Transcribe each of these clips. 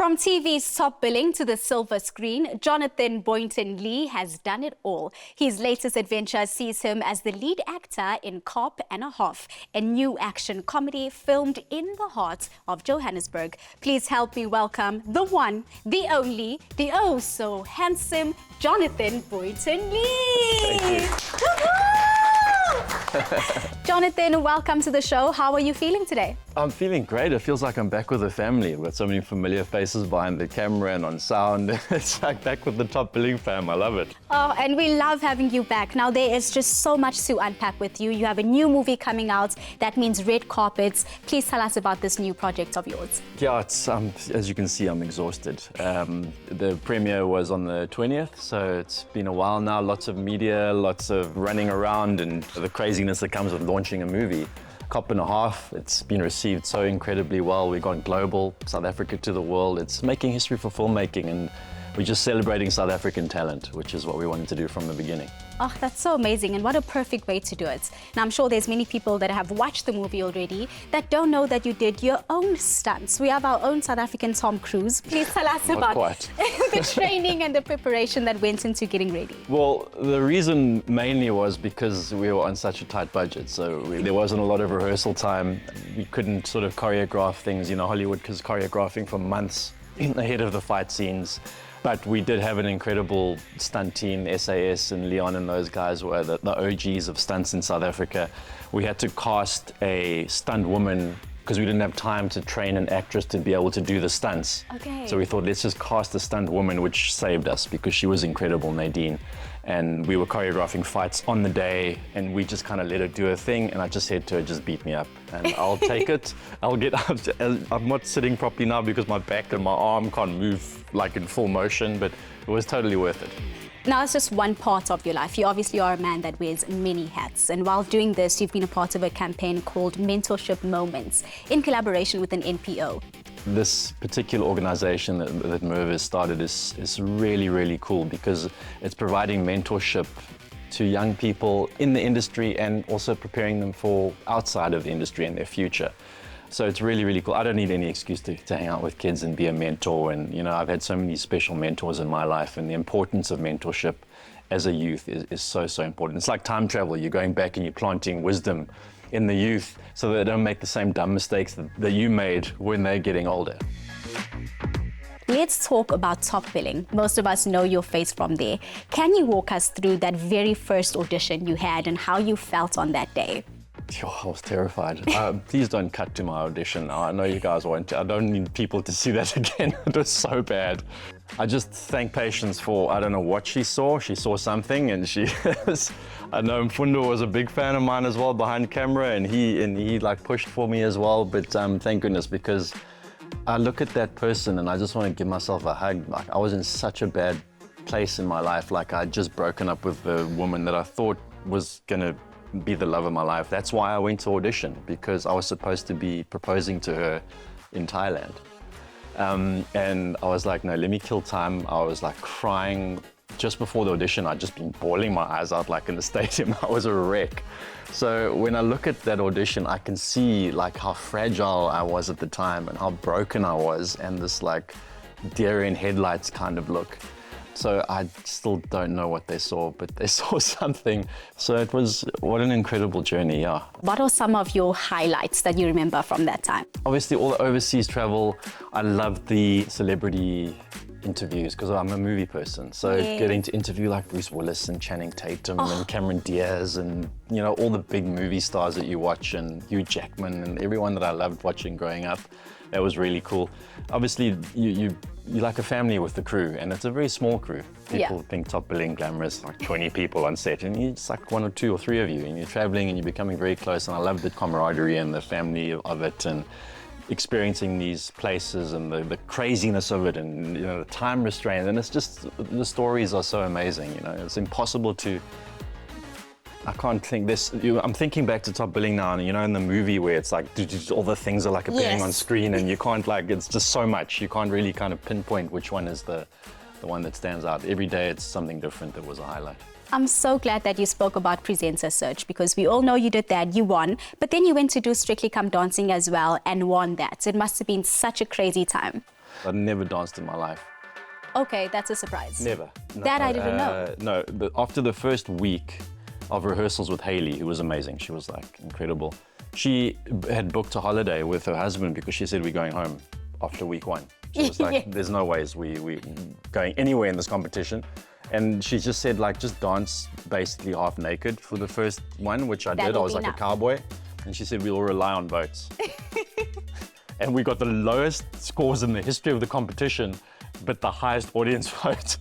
From TV's top billing to the silver screen, Jonathan Boynton Lee has done it all. His latest adventure sees him as the lead actor in Cop and a Half, a new action comedy filmed in the heart of Johannesburg. Please help me welcome the one, the only, the oh so handsome Jonathan Boynton Lee. Thank you. Jonathan, welcome to the show. How are you feeling today? I'm feeling great. It feels like I'm back with the family. We've got so many familiar faces behind the camera and on sound. It's like back with the top billing fam. I love it. Oh, and we love having you back. Now, there is just so much to unpack with you. You have a new movie coming out. That means red carpets. Please tell us about this new project of yours. Yeah, it's, as you can see, I'm exhausted. The premiere was on the 20th, so it's been a while now. Lots of media, lots of running around and the craziness that comes with launching a movie. Cop and a Half, it's been received so incredibly well. We've gone global, South Africa to the world. It's making history for filmmaking, and we're just celebrating South African talent, which is what we wanted to do from the beginning. Oh, that's so amazing, and what a perfect way to do it. Now, I'm sure there's many people that have watched the movie already that don't know that you did your own stunts. We have our own South African Tom Cruise. Please tell us about the training and the preparation that went into getting ready. Well, the reason mainly was because we were on such a tight budget, so there wasn't a lot of rehearsal time. We couldn't sort of choreograph things, Hollywood is choreographing for months ahead of the fight scenes. But we did have an incredible stunt team. SAS and Leon and those guys were the OGs of stunts in South Africa. We had to cast a stunt woman because we didn't have time to train an actress to be able to do the stunts. Okay. So we thought, let's just cast a stunt woman, which saved us because she was incredible, Nadine. And we were choreographing fights on the day, and we just kind of let her do her thing, and I just said to her, just beat me up, and I'll take it. I'll get up. I'm not sitting properly now because my back and my arm can't move like in full motion, but it was totally worth it. Now, it's just one part of your life. You obviously are a man that wears many hats. And while doing this, you've been a part of a campaign called Mentorship Moments in collaboration with an NPO. This particular organization that Merv has started is really, really cool because it's providing mentorship to young people in the industry and also preparing them for outside of the industry and their future. So it's really, really cool. I don't need any excuse to hang out with kids and be a mentor. And, I've had so many special mentors in my life, and the importance of mentorship as a youth is so, so important. It's like time travel. You're going back and you're planting wisdom in the youth so that they don't make the same dumb mistakes that you made when they're getting older. Let's talk about top billing. Most of us know your face from there. Can you walk us through that very first audition you had and how you felt on that day? Oh, I was terrified. Please don't cut to my audition. I know you guys want to. I don't need people to see that again. It was so bad. I just thank Patience for, I don't know what she saw. She saw something, and I know Mfundo was a big fan of mine as well behind camera, and he like pushed for me as well. But thank goodness, because I look at that person and I just want to give myself a hug. Like, I was in such a bad place in my life. Like, I'd just broken up with the woman that I thought was gonna be the love of my life. That's why I went to audition, because I was supposed to be proposing to her in Thailand. And I was like, no, let me kill time. I was like crying just before the audition. I'd just been bawling my eyes out like in the stadium. I was a wreck. So when I look at that audition, I can see like how fragile I was at the time and how broken I was, and this like deer in headlights kind of look. So I still don't know what they saw, but they saw something. So it was, what an incredible journey, yeah. What are some of your highlights that you remember from that time? Obviously, all the overseas travel. I loved the celebrity interviews because I'm a movie person. So getting to interview like Bruce Willis and Channing Tatum and Cameron Diaz and, all the big movie stars that you watch, and Hugh Jackman and everyone that I loved watching growing up. That was really cool. Obviously, you're like a family with the crew, and it's a very small crew. People think top billing, glamorous, like 20 people on set, and it's like 1 or 2 or 3 of you, and you're traveling and you're becoming very close. And I love the camaraderie and the family of it, and experiencing these places and the craziness of it, and the time restraint. And it's just, the stories are so amazing. It's impossible to. I can't think this. I'm thinking back to top billing now, and in the movie where it's like all the things are like appearing on screen, and you can't it's just so much. You can't really kind of pinpoint which one is the one that stands out. Every day it's something different that was a highlight. I'm so glad that you spoke about Presenter Search, because we all know you did that, you won, but then you went to do Strictly Come Dancing as well and won that. It must have been such a crazy time. I'd never danced in my life. Okay, that's a surprise. Never. No, That I didn't know. No, but after the first week of rehearsals with Hayley, who was amazing, she was like incredible. She had booked a holiday with her husband because she said we're going home after week one. She was like, there's no ways we going anywhere in this competition. And she just said, like, just dance basically half naked for the first one, which I did. I was like a cowboy. And she said, we'll rely on votes. And we got the lowest scores in the history of the competition, but the highest audience vote.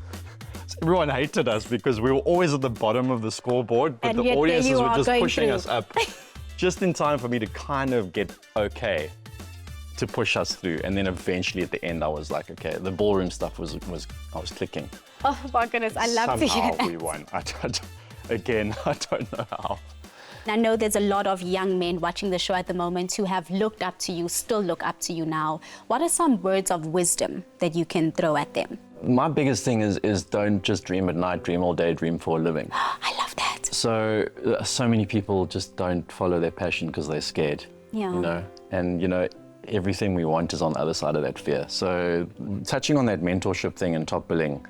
So everyone hated us because we were always at the bottom of the scoreboard, but And the yet there audiences you were are just going pushing through. us up. Just in time for me to kind of get okay to push us through. And then eventually at the end, I was like, okay, the ballroom stuff was I was clicking. Oh my goodness, I love to hear Somehow that. we won. Again, I don't know how. I know there's a lot of young men watching the show at the moment who have looked up to you, still look up to you now. What are some words of wisdom that you can throw at them? My biggest thing is don't just dream at night, dream all day, dream for a living. I love that. So many people just don't follow their passion because they're scared. Yeah. You know, and you know, everything we want is on the other side of that fear. So touching on that mentorship thing in top billing,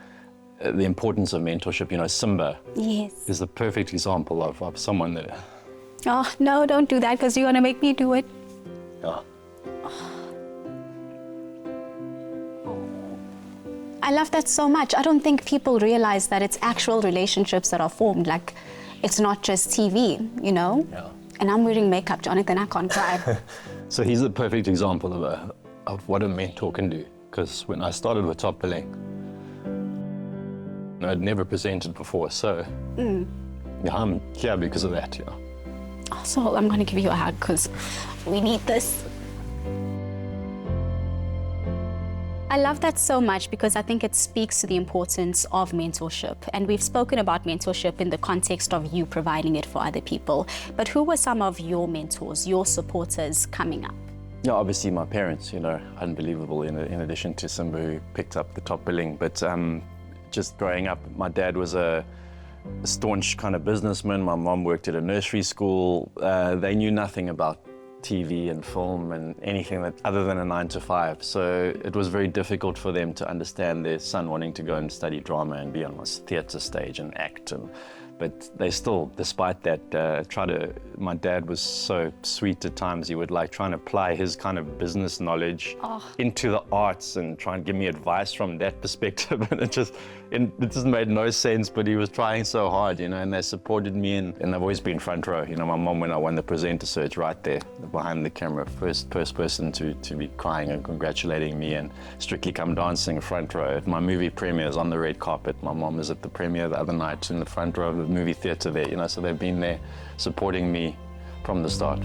the importance of mentorship, you know, Simba Yes. is the perfect example of someone that, Oh, no, don't do that because you're going to make me do it. yeah. I love that so much. I don't think people realize that it's actual relationships that are formed. Like, it's not just TV, you know? Yeah. And I'm wearing makeup, Jonathan, I can't cry. So he's a perfect example of what a mentor can do. Because when I started with top billing, I'd never presented before, so yeah, I'm here because of that. Yeah. So I'm going to give you a hug because we need this. I love that so much because I think it speaks to the importance of mentorship. And we've spoken about mentorship in the context of you providing it for other people. But who were some of your mentors, your supporters coming up? Yeah, obviously my parents, you know, unbelievable in addition to Simba who picked up the top billing. But just growing up, my dad was a staunch kind of businessman. My mom worked at a nursery school. They knew nothing about TV and film and anything that other than a 9-to-5. So it was very difficult for them to understand their son wanting to go and study drama and be on a theatre stage and act. But they still, despite that, my dad was so sweet at times. He would like try and apply his kind of business knowledge into the arts and try and give me advice from that perspective. And it just made no sense, but he was trying so hard, you know, and they supported me. And I've always been front row. You know, my mom, when I won the presenter search, right there behind the camera, first person to be crying and congratulating me, and Strictly Come Dancing front row. At my movie premieres on the red carpet, my mom was at the premiere the other night in the front row of the movie theatre there, you know, so they've been there supporting me from the start.